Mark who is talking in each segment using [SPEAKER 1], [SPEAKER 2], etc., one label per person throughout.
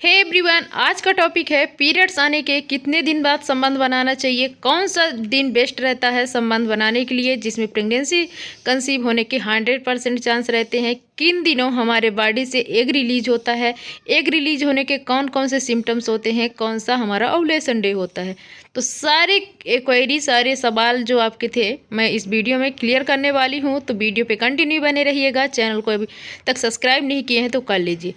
[SPEAKER 1] Hey everyone, आज का topic है पीरियड्स आने के कितने दिन बाद संबंध बनाना चाहिए। कौन सा दिन बेस्ट रहता है संबंध बनाने के लिए, जिसमें प्रेगनेंसी कंसीव होने के 100% चांस रहते हैं। किन दिनों हमारे बॉडी से एग रिलीज होता है, एग रिलीज होने के कौन कौन से सिम्टम्स होते हैं, कौन सा हमारा ओव्यूलेशन डे होता है। तो सारे क्वेरी, सारे सवाल जो आपके थे मैं इस वीडियो में क्लियर करने वाली हूँ। तो वीडियो पे कंटिन्यू बने रहिएगा। चैनल को अभी तक सब्सक्राइब नहीं किए हैं तो कर लीजिए।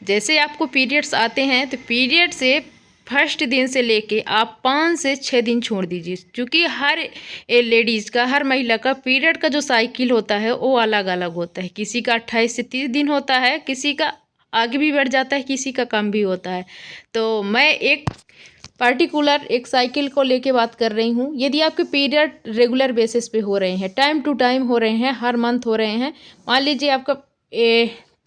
[SPEAKER 1] जैसे आपको पीरियड्स आते हैं तो पीरियड से फर्स्ट दिन से लेके आप 5 से 6 दिन छोड़ दीजिए, क्योंकि हर लेडीज़ का, हर महिला का पीरियड का जो साइकिल होता है वो अलग अलग होता है। किसी का 28 से 30 दिन होता है, किसी का आगे भी बढ़ जाता है, किसी का कम भी होता है। तो मैं एक पार्टिकुलर एक साइकिल को लेके बात कर रही हूँ। यदि आपके पीरियड रेगुलर बेसिस पे हो रहे हैं, टाइम टू टाइम हो रहे हैं, हर मंथ हो रहे हैं, मान लीजिए आपका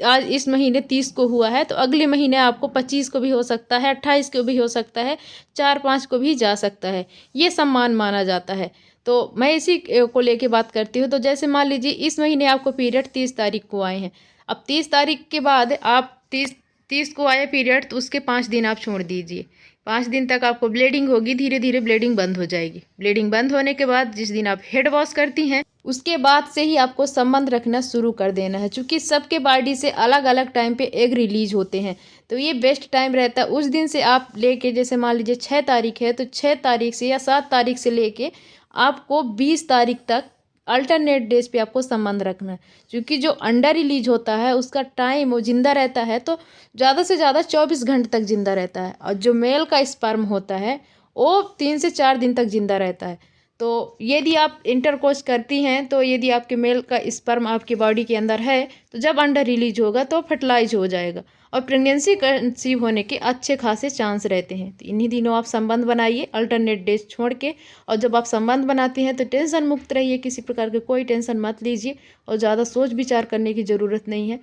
[SPEAKER 1] आज इस महीने 30 को हुआ है तो अगले महीने आपको 25 को भी हो सकता है, 28 को भी हो सकता है, 4-5 को भी जा सकता है। ये सम्मान माना जाता है। तो मैं इसी को लेके बात करती हूँ। तो जैसे मान लीजिए इस महीने आपको पीरियड 30 तारीख को आए हैं। अब 30 तारीख के बाद आप 30 को आए पीरियड, तो उसके 5 दिन आप छोड़ दीजिए। 5 दिन तक आपको ब्लीडिंग होगी, धीरे धीरे ब्लीडिंग बंद हो जाएगी। ब्लीडिंग बंद होने के बाद जिस दिन आप हेड वॉश करती हैं उसके बाद से ही आपको संबंध रखना शुरू कर देना है, क्योंकि सबके बॉडी से अलग अलग टाइम पे एग रिलीज होते हैं। तो ये बेस्ट टाइम रहता है उस दिन से आप लेके, जैसे मान लीजिए 6 तारीख है तो 6 तारीख से या 7 तारीख से लेके आपको 20 तारीख तक अल्टरनेट डेज पे आपको संबंध रखना है। क्योंकि जो अंडर रिलीज होता है उसका टाइम वो जिंदा रहता है तो ज़्यादा से ज़्यादा 24 घंटे तक जिंदा रहता है, और जो मेल का स्पर्म होता है वो 3 से 4 दिन तक जिंदा रहता है। तो यदि आप इंटरकोर्स करती हैं, तो यदि आपके मेल का स्पर्म आपकी बॉडी के अंदर है तो जब अंडर रिलीज होगा तो फर्टिलाइज हो जाएगा और प्रेगनेंसी कंसीव होने के अच्छे खासे चांस रहते हैं। तो इन्हीं दिनों आप संबंध बनाइए अल्टरनेट डेज छोड़ के। और जब आप संबंध बनाती हैं तो टेंशन मुक्त रहिए, किसी प्रकार के कोई टेंशन मत लीजिए और ज़्यादा सोच विचार करने की ज़रूरत नहीं है।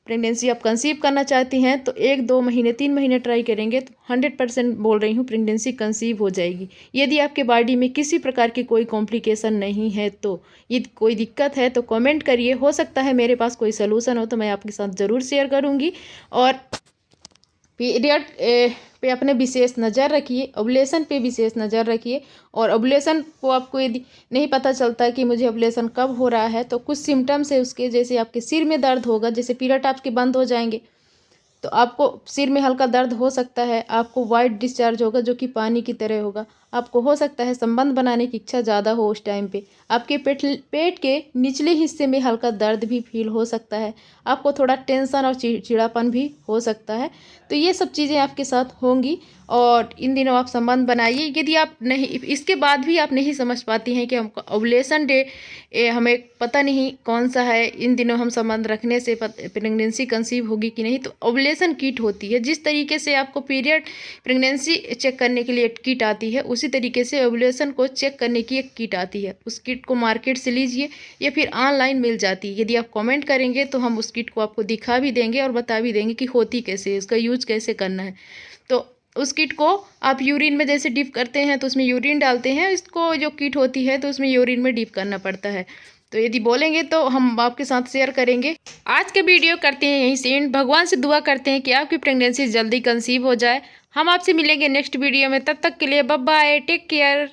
[SPEAKER 1] प्रेगनेंसी आप कंसीव करना चाहती हैं तो 1-2 महीने 3 महीने ट्राई करेंगे तो 100% बोल रही हूँ प्रेगनेंसी कंसीव हो जाएगी। यदि आपके बॉडी में किसी प्रकार की कोई कॉम्प्लिकेशन नहीं है, तो ये कोई दिक्कत है तो कमेंट करिए। हो सकता है मेरे पास कोई सलूशन हो तो मैं आपके साथ ज़रूर शेयर करूँगी। और पीरियड पे अपने विशेष नज़र रखिए, ओव्यूलेशन पे विशेष नज़र रखिए। और ओव्यूलेशन को आपको यदि नहीं पता चलता कि मुझे ओव्यूलेशन कब हो रहा है, तो कुछ सिम्टम्स है उसके, जैसे आपके सिर में दर्द होगा, जैसे पीरियड आपके बंद हो जाएंगे तो आपको सिर में हल्का दर्द हो सकता है, आपको वाइट डिस्चार्ज होगा जो कि पानी की तरह होगा, आपको हो सकता है संबंध बनाने की इच्छा ज़्यादा हो उस टाइम पे, आपके पेट के निचले हिस्से में हल्का दर्द भी फील हो सकता है, आपको थोड़ा टेंशन और चिड़चिड़ापन भी हो सकता है। तो ये सब चीज़ें आपके साथ होंगी और इन दिनों आप संबंध बनाइए। यदि आप नहीं, इसके बाद भी आप नहीं समझ पाती हैं कि हमको ओव्यूलेशन डे हमें पता नहीं कौन सा है, इन दिनों हम संबंध रखने से प्रेगनेंसी कंसीव होगी कि नहीं, तो ओव्यूलेशन किट होती है। जिस तरीके से आपको पीरियड प्रेगनेंसी चेक करने के लिए किट आती है, उसी तरीके से ओव्यूलेशन को चेक करने की एक किट आती है। उस किट को मार्केट से लीजिए या फिर ऑनलाइन मिल जाती है। यदि आप कमेंट करेंगे तो हम उस किट को आपको दिखा भी देंगे और बता भी देंगे कि होती कैसे है, उसका यूज कैसे करना है। तो उस किट को आप यूरिन में जैसे डिप करते हैं तो उसमें यूरिन डालते हैं, इसको जो किट होती है तो उसमें यूरिन में डिप करना पड़ता है। तो यदि बोलेंगे तो हम आपके साथ शेयर करेंगे। आज के वीडियो करते हैं यहीं से एंड। भगवान से दुआ करते हैं कि आपकी प्रेगनेंसी जल्दी कंसीव हो जाए। हम आपसे मिलेंगे नेक्स्ट वीडियो में, तब तक के लिए बाय बाय, टेक केयर।